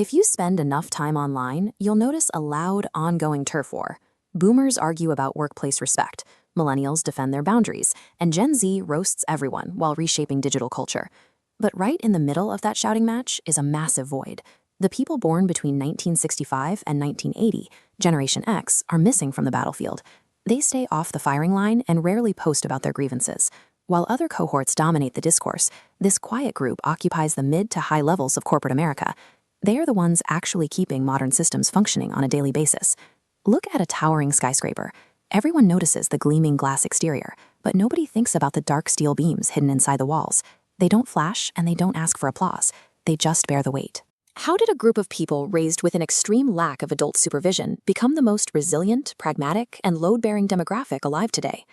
If you spend enough time online, you'll notice a loud, ongoing turf war. Boomers argue about workplace respect, millennials defend their boundaries, and Gen Z roasts everyone while reshaping digital culture. But right in the middle of that shouting match is a massive void. The people born between 1965 and 1980, Generation X, are missing from the battlefield. They stay off the firing line and rarely post about their grievances. While other cohorts dominate the discourse, this quiet group occupies the mid to high levels of corporate America. They are the ones actually keeping modern systems functioning on a daily basis. Look at a towering skyscraper. Everyone notices the gleaming glass exterior, but nobody thinks about the dark steel beams hidden inside the walls. They don't flash and they don't ask for applause. They just bear the weight. How did a group of people raised with an extreme lack of adult supervision become the most resilient, pragmatic, and load-bearing demographic alive today?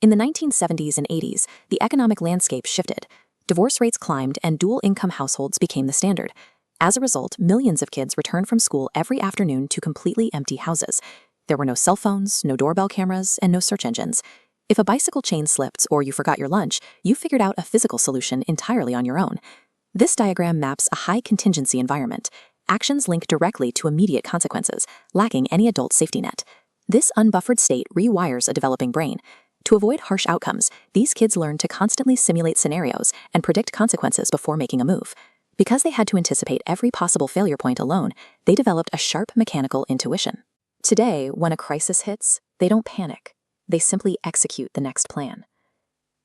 In the 1970s and 80s, the economic landscape shifted. Divorce rates climbed and dual-income households became the standard. As a result, millions of kids returned from school every afternoon to completely empty houses. There were no cell phones, no doorbell cameras, and no search engines. If a bicycle chain slipped or you forgot your lunch, you figured out a physical solution entirely on your own. This diagram maps a high-contingency environment. Actions link directly to immediate consequences, lacking any adult safety net. This unbuffered state rewires a developing brain. To avoid harsh outcomes, these kids learn to constantly simulate scenarios and predict consequences before making a move. Because they had to anticipate every possible failure point alone, they developed a sharp mechanical intuition. Today, when a crisis hits, they don't panic. They simply execute the next plan.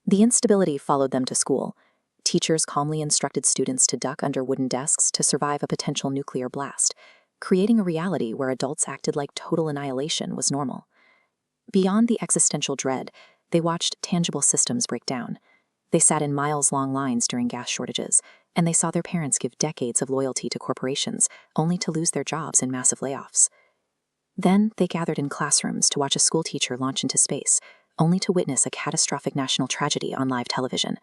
The instability followed them to school. Teachers calmly instructed students to duck under wooden desks to survive a potential nuclear blast, creating a reality where adults acted like total annihilation was normal. Beyond the existential dread, they watched tangible systems break down. They sat in miles-long lines during gas shortages, and they saw their parents give decades of loyalty to corporations, only to lose their jobs in massive layoffs. Then they gathered in classrooms to watch a schoolteacher launch into space, only to witness a catastrophic national tragedy on live television.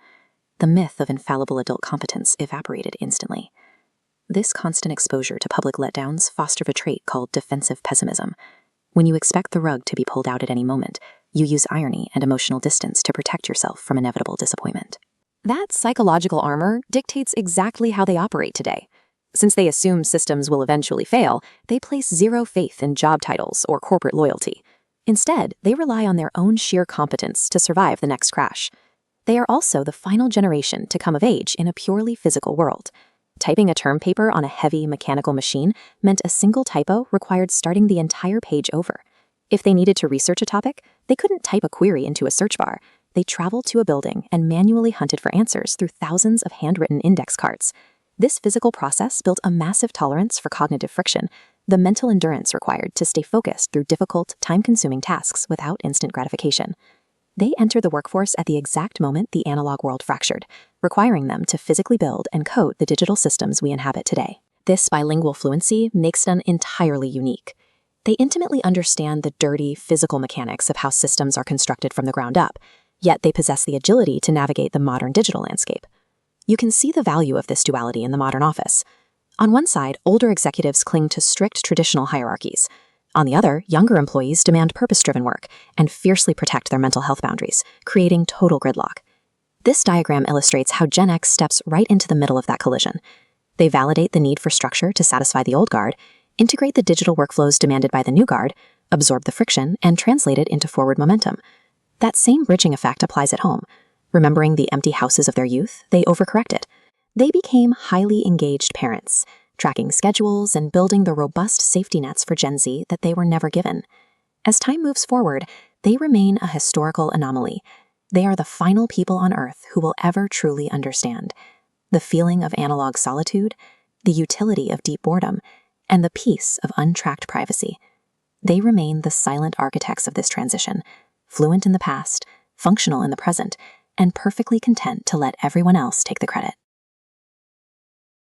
The myth of infallible adult competence evaporated instantly. This constant exposure to public letdowns fostered a trait called defensive pessimism. When you expect the rug to be pulled out at any moment, you use irony and emotional distance to protect yourself from inevitable disappointment. That psychological armor dictates exactly how they operate today. Since they assume systems will eventually fail, they place zero faith in job titles or corporate loyalty. Instead, they rely on their own sheer competence to survive the next crash. They are also the final generation to come of age in a purely physical world. Typing a term paper on a heavy mechanical machine meant a single typo required starting the entire page over. If they needed to research a topic, they couldn't type a query into a search bar. They traveled to a building and manually hunted for answers through thousands of handwritten index cards. This physical process built a massive tolerance for cognitive friction, the mental endurance required to stay focused through difficult, time-consuming tasks without instant gratification. They entered the workforce at the exact moment the analog world fractured, requiring them to physically build and code the digital systems we inhabit today. This bilingual fluency makes them entirely unique. They intimately understand the dirty, physical mechanics of how systems are constructed from the ground up, yet they possess the agility to navigate the modern digital landscape. You can see the value of this duality in the modern office. On one side, older executives cling to strict traditional hierarchies. On the other, younger employees demand purpose-driven work and fiercely protect their mental health boundaries, creating total gridlock. This diagram illustrates how Gen X steps right into the middle of that collision. They validate the need for structure to satisfy the old guard, integrate the digital workflows demanded by the new guard, absorb the friction, and translate it into forward momentum. That same bridging effect applies at home. Remembering the empty houses of their youth, they overcorrected. They became highly engaged parents, tracking schedules and building the robust safety nets for Gen Z that they were never given. As time moves forward, they remain a historical anomaly. They are the final people on Earth who will ever truly understand the feeling of analog solitude, the utility of deep boredom, and the peace of untracked privacy. They remain the silent architects of this transition, fluent in the past, functional in the present, and perfectly content to let everyone else take the credit.